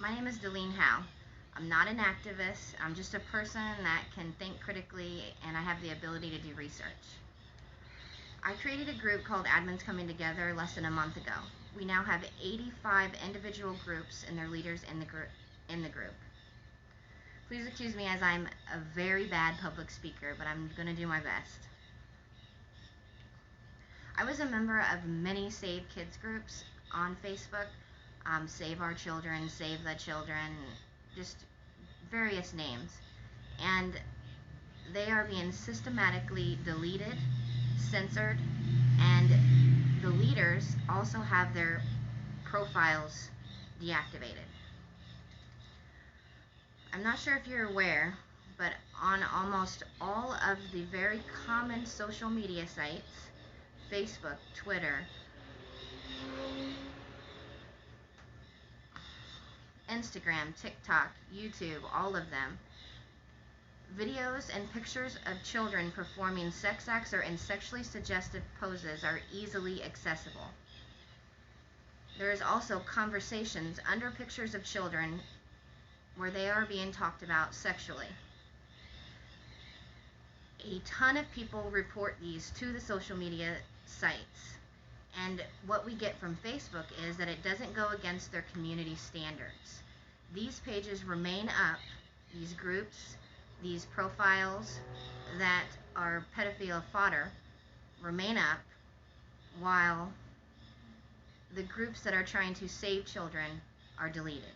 My name is Delene Howe. I'm not an activist. I'm just a person that can think critically and I have the ability to do research. I created a group called Admins Coming Together less than a month ago. We now have 85 individual groups and their leaders in the group. Please excuse me as I'm a very bad public speaker, but I'm going to do my best. I was a member of many Save Kids groups on Facebook. Save Our Children, Save the Children, just various names. And they are being systematically deleted, censored, and the leaders also have their profiles deactivated. I'm not sure if you're aware, but on almost all of the very common social media sites, Facebook, Twitter, Instagram, TikTok, YouTube, all of them, videos and pictures of children performing sex acts or in sexually suggestive poses are easily accessible. There is also conversations under pictures of children where they are being talked about sexually. A ton of people report these to the social media sites. And what we get from Facebook is that it doesn't go against their community standards. These pages remain up, these groups, these profiles that are pedophilia fodder remain up, while the groups that are trying to save children are deleted.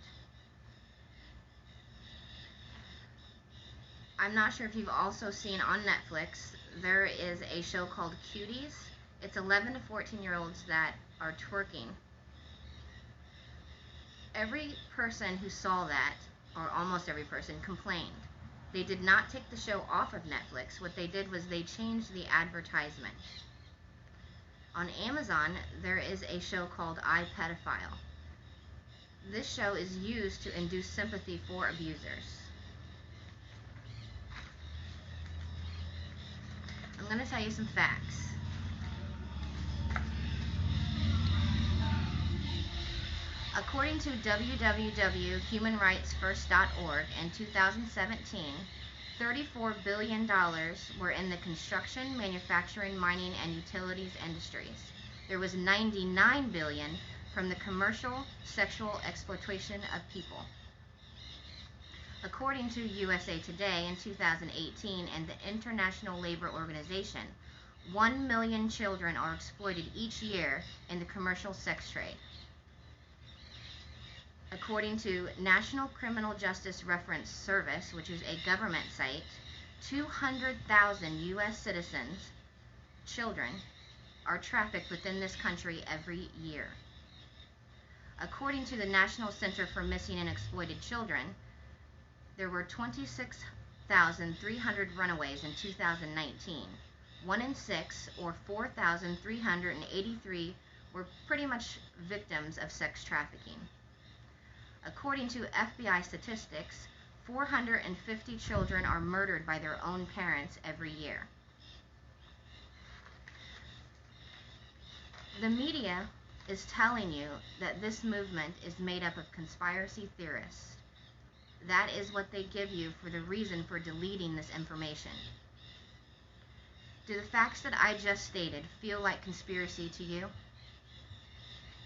I'm not sure if you've also seen on Netflix, there is a show called Cuties. It's 11 to 14-year-olds that are twerking. Every person who saw that, or almost every person, complained. They did not take the show off of Netflix. What they did was they changed the advertisement. On Amazon, there is a show called iPedophile. This show is used to induce sympathy for abusers. I'm going to tell you some facts. According to www.humanrightsfirst.org, in 2017, $34 billion were in the construction, manufacturing, mining, and utilities industries. There was $99 billion from the commercial sexual exploitation of people. According to USA Today in 2018 and the International Labor Organization, 1 million children are exploited each year in the commercial sex trade. According to National Criminal Justice Reference Service, which is a government site, 200,000 U.S. citizens, children, are trafficked within this country every year. According to the National Center for Missing and Exploited Children, there were 26,300 runaways in 2019. 1 in 6, or 4,383, were pretty much victims of sex trafficking. According to FBI statistics, 450 children are murdered by their own parents every year. The media is telling you that this movement is made up of conspiracy theorists. That is what they give you for the reason for deleting this information. Do the facts that I just stated feel like conspiracy to you?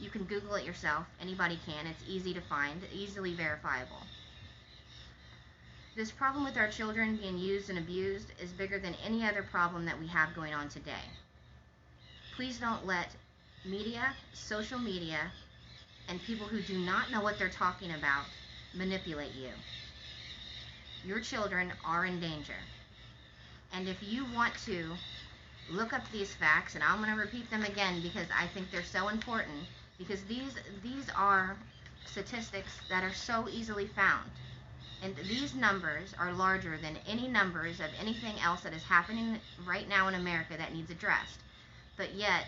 You can Google it yourself. Anybody can. It's easy to find, easily verifiable. This problem with our children being used and abused is bigger than any other problem that we have going on today. Please don't let media, social media, and people who do not know what they're talking about manipulate you. Your children are in danger. And if you want to look up these facts, and I'm going to repeat them again because I think they're so important, because these are statistics that are so easily found. And these numbers are larger than any numbers of anything else that is happening right now in America that needs addressed. But yet,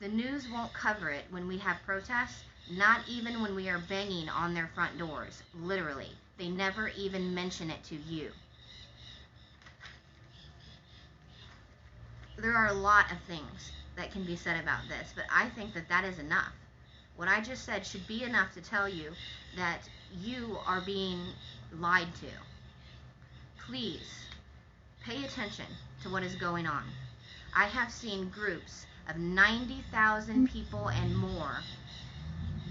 the news won't cover it when we have protests, not even when we are banging on their front doors, literally. They never even mention it to you. There are a lot of things that can be said about this, but I think that that is enough. What I just said should be enough to tell you that you are being lied to. Please pay attention to what is going on. I have seen groups of 90,000 people and more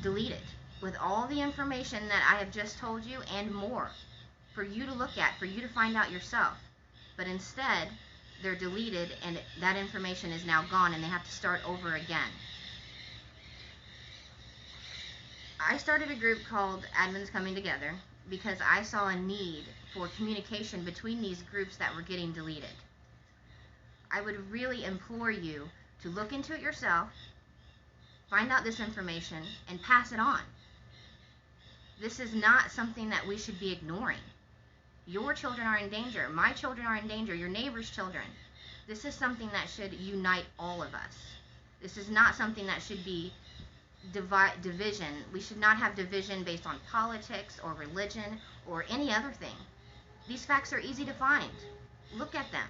deleted with all the information that I have just told you and more for you to look at, for you to find out yourself. But instead, they're deleted and that information is now gone and they have to start over again. I started a group called Admins Coming Together because I saw a need for communication between these groups that were getting deleted. I would really implore you to look into it yourself, find out this information, and pass it on. This is not something that we should be ignoring. Your children are in danger. My children are in danger. Your neighbor's children. This is something that should unite all of us. This is not something that should be division. We should not have division based on politics or religion or any other thing. These facts are easy to find. Look at them.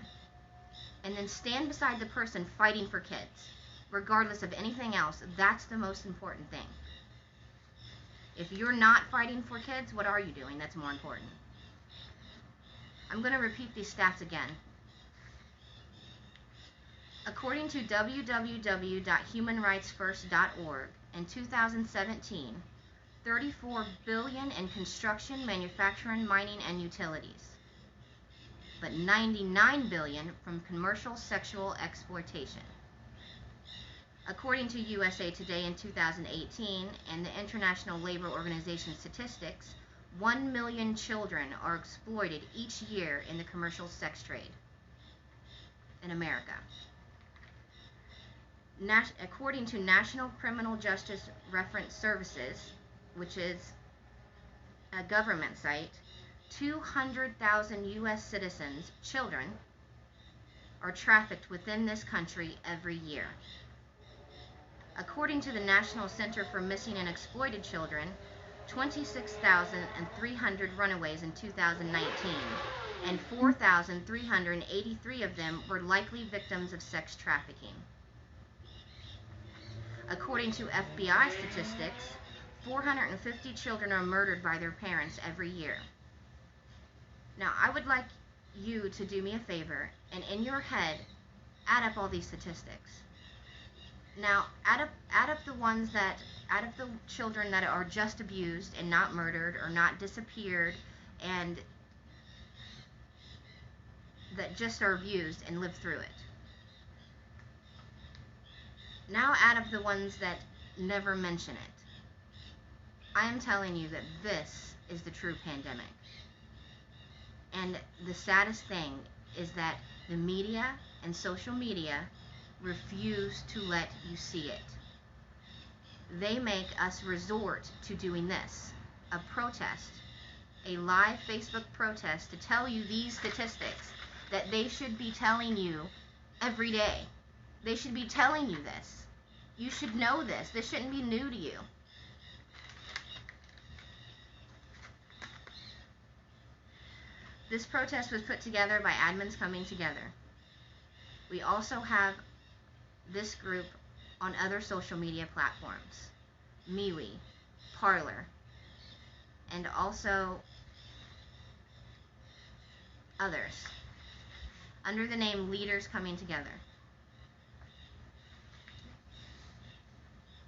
And then stand beside the person fighting for kids. Regardless of anything else, that's the most important thing. If you're not fighting for kids, what are you doing that's more important? I'm going to repeat these stats again. According to www.humanrightsfirst.org, in 2017, $34 billion in construction, manufacturing, mining, and utilities, but $99 billion from commercial sexual exploitation. According to USA Today in 2018 and the International Labor Organization statistics, 1 million children are exploited each year in the commercial sex trade in America. According to National Criminal Justice Reference Services, which is a government site, 200,000 U.S. citizens, children, are trafficked within this country every year. According to the National Center for Missing and Exploited Children, 26,300 runaways in 2019, and 4,383 of them were likely victims of sex trafficking. According to FBI statistics, 450 children are murdered by their parents every year. Now, I would like you to do me a favor, and in your head, add up all these statistics. Now, add up the children that are just abused and not murdered or not disappeared and that just are abused and live through it. Now add up the ones that never mention it. I am telling you that this is the true pandemic. And the saddest thing is that the media and social media refuse to let you see it. They make us resort to doing this, a protest, a live Facebook protest to tell you these statistics that they should be telling you every day. They should be telling you this. You should know this. This shouldn't be new to you. This protest was put together by Admins Coming Together. We also have this group on other social media platforms, MeWe, Parler, and also others, under the name Leaders Coming Together.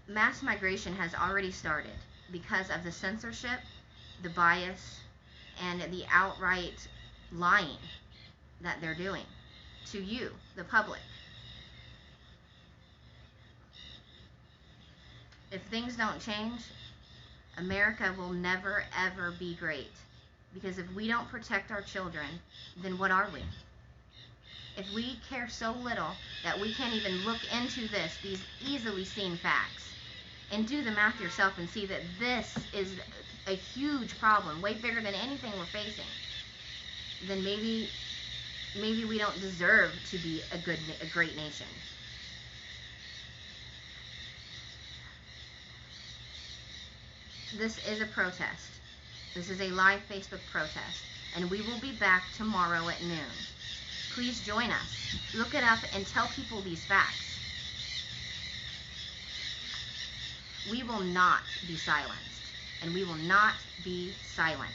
Mass migration has already started because of the censorship, the bias, and the outright lying that they're doing to you, the public. If things don't change, America will never ever be great. Because if we don't protect our children, then what are we? If we care so little that we can't even look into these easily seen facts, and do the math yourself and see that this is a huge problem, way bigger than anything we're facing, then maybe we don't deserve to be a great nation. This is a protest. This is a live Facebook protest, and we will be back tomorrow at noon. Please join us. Look it up and tell people these facts. We will not be silenced, and we will not be silent.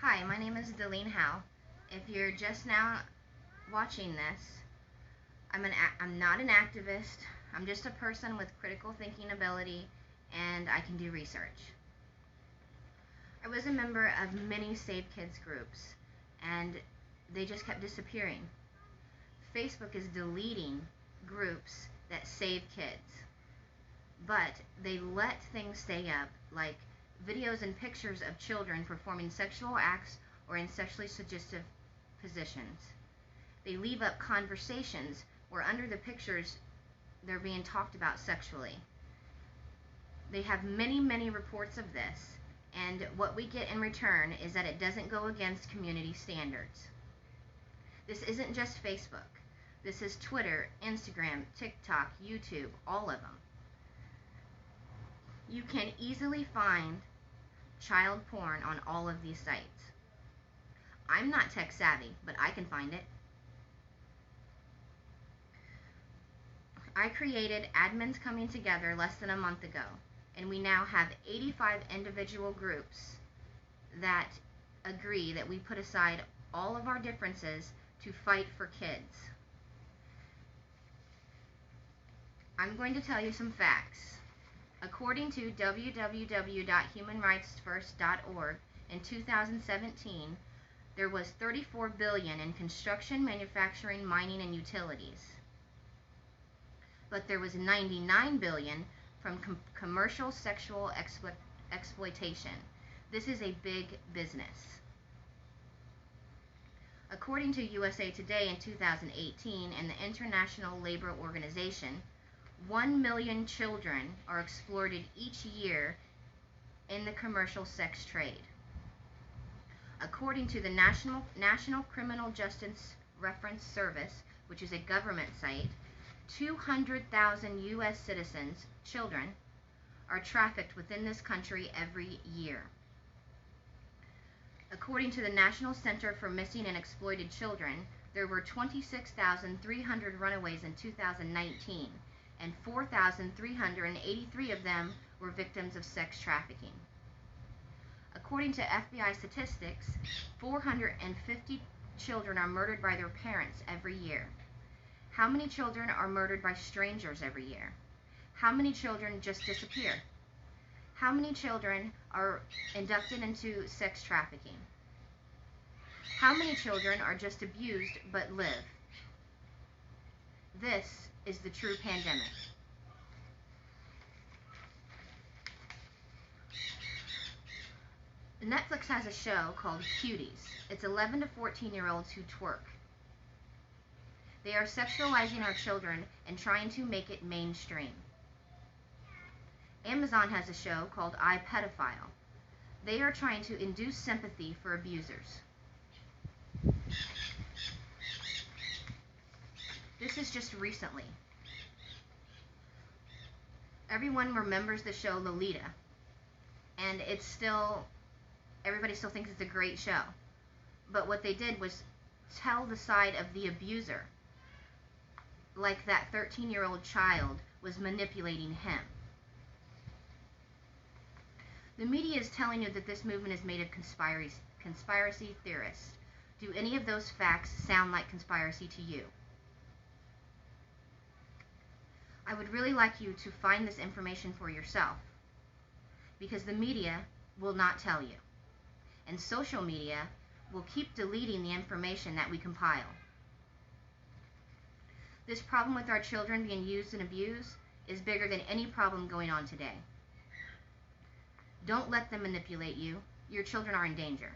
Hi, my name is Delene Howe. If you're just now watching this, I'm not an activist. I'm just a person with critical thinking ability, and I can do research. I was a member of many Save Kids groups, and they just kept disappearing. Facebook is deleting groups that save kids, but they let things stay up, like videos and pictures of children performing sexual acts or in sexually suggestive positions. They leave up conversations where under the pictures they're being talked about sexually. They have many, many reports of this, And what we get in return is that it doesn't go against community standards. This isn't just Facebook. This is Twitter, Instagram, TikTok, YouTube, all of them. You can easily find child porn on all of these sites. I'm not tech savvy, but I can find it. I created Admins Coming Together less than a month ago, and we now have 85 individual groups that agree that we put aside all of our differences to fight for kids. I'm going to tell you some facts. According to www.humanrightsfirst.org, in 2017, there was $34 billion in construction, manufacturing, mining, and utilities. But there was $99 billion from commercial sexual exploitation. This is a big business. According to USA Today in 2018 and the International Labor Organization, 1 million children are exploited each year in the commercial sex trade. According to the National Criminal Justice Reference Service, which is a government site, 200,000 U.S. citizens, children, are trafficked within this country every year. According to the National Center for Missing and Exploited Children, there were 26,300 runaways in 2019, and 4,383 of them were victims of sex trafficking. According to FBI statistics, 450 children are murdered by their parents every year. How many children are murdered by strangers every year? How many children just disappear? How many children are inducted into sex trafficking? How many children are just abused but live? This is the true pandemic. Netflix has a show called Cuties. It's 11 to 14-year-olds who twerk. They are sexualizing our children and trying to make it mainstream. Amazon has a show called iPedophile. They are trying to induce sympathy for abusers. This is just recently. Everyone remembers the show Lolita, and everybody still thinks it's a great show. But what they did was tell the side of the abuser, like that 13-year-old child was manipulating him. The media is telling you that this movement is made of conspiracy theorists. Do any of those facts sound like conspiracy to you? I would really like you to find this information for yourself, because the media will not tell you, and social media will keep deleting the information that we compile. This problem with our children being used and abused is bigger than any problem going on today. Don't let them manipulate you. Your children are in danger.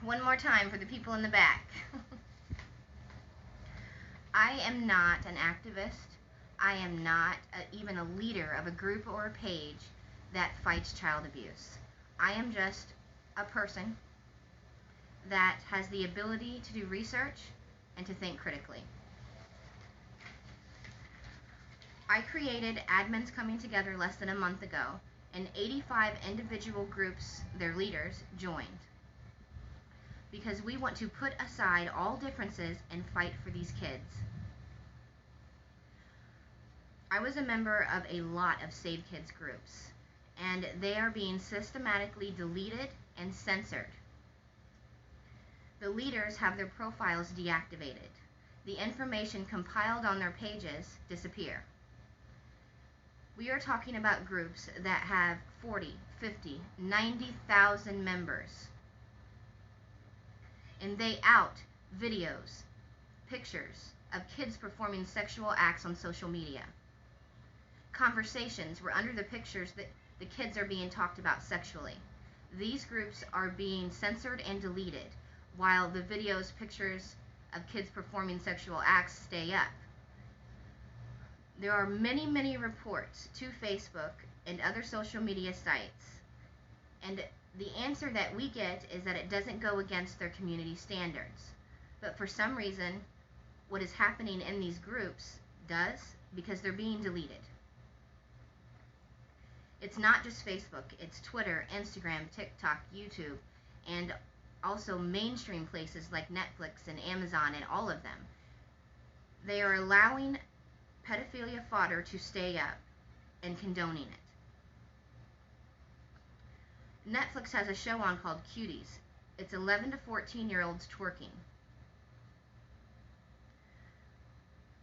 one more time for the people in the back. I am not an activist. I am not even a leader of a group or a page that fights child abuse. I am just a person that has the ability to do research and to think critically. I created Admins Coming Together less than a month ago, and 85 individual groups, their leaders, joined. Because we want to put aside all differences and fight for these kids. I was a member of a lot of Save Kids groups, and they are being systematically deleted and censored. The leaders have their profiles deactivated. The information compiled on their pages disappear. We are talking about groups that have 40, 50, 90,000 members. And they out videos, pictures of kids performing sexual acts on social media. Conversations where under the pictures that the kids are being talked about sexually. These groups are being censored and deleted, while the videos, pictures of kids performing sexual acts stay up. There are many, many reports to Facebook and other social media sites, and the answer that we get is that it doesn't go against their community standards. But for some reason, what is happening in these groups does, because they're being deleted. It's not just Facebook, it's Twitter, Instagram, TikTok, YouTube, and also mainstream places like Netflix and Amazon and all of them. They are allowing pedophilia fodder to stay up and condoning it. Netflix has a show on called Cuties. It's 11 to 14-year-olds twerking.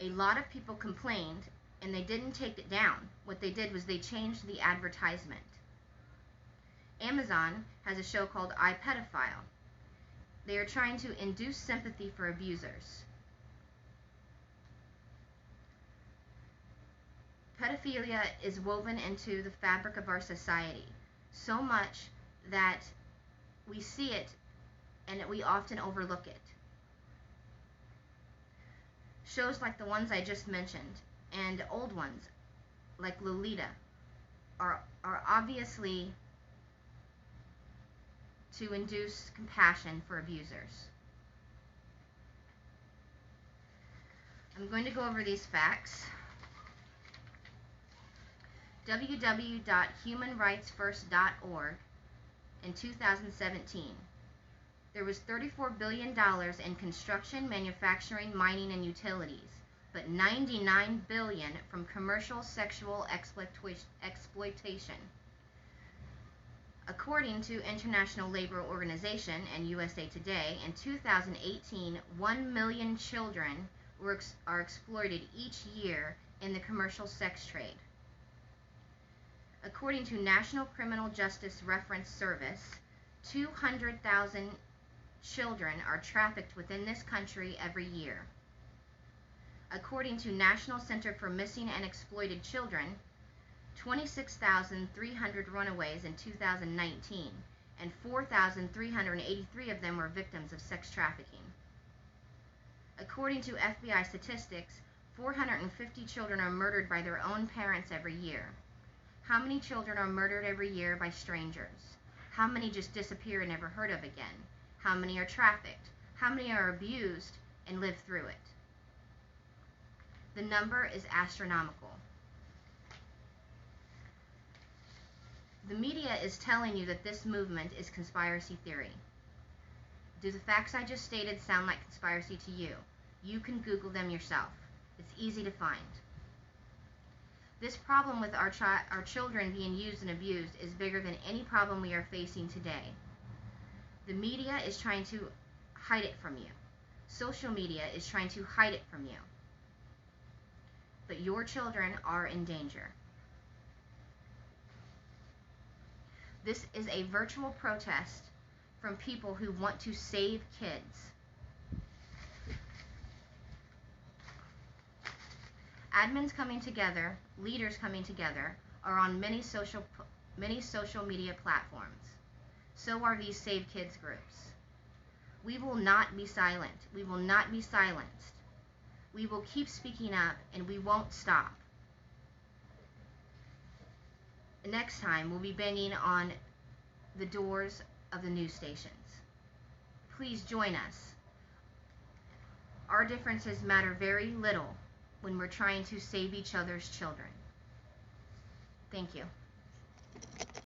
A lot of people complained, and they didn't take it down. What they did was they changed the advertisement. Amazon has a show called iPedophile. They are trying to induce sympathy for abusers. Pedophilia is woven into the fabric of our society so much that we see it and we often overlook it. Shows like the ones I just mentioned and old ones like Lolita are obviously to induce compassion for abusers. I'm going to go over these facts. www.humanrightsfirst.org in 2017. There was $34 billion in construction, manufacturing, mining, and utilities, but $99 billion from commercial sexual exploitation. According to International Labor Organization and USA Today, in 2018, 1 million children are exploited each year in the commercial sex trade. According to National Criminal Justice Reference Service, 200,000 children are trafficked within this country every year. According to National Center for Missing and Exploited Children, 26,300 runaways in 2019, and 4,383 of them were victims of sex trafficking. According to FBI statistics, 450 children are murdered by their own parents every year. How many children are murdered every year by strangers? How many just disappear and never heard of again? How many are trafficked? How many are abused and live through it? The number is astronomical. The media is telling you that this movement is conspiracy theory. Do the facts I just stated sound like conspiracy to you? You can Google them yourself. It's easy to find. This problem with our children being used and abused is bigger than any problem we are facing today. The media is trying to hide it from you. Social media is trying to hide it from you. But your children are in danger. This is a virtual protest from people who want to save kids. Admins coming together, leaders coming together, are on many social media platforms. So are these Save Kids groups. We will not be silent. We will not be silenced. We will keep speaking up, and we won't stop. Next time, we'll be banging on the doors of the news stations. Please join us. Our differences matter very little when we're trying to save each other's children. Thank you.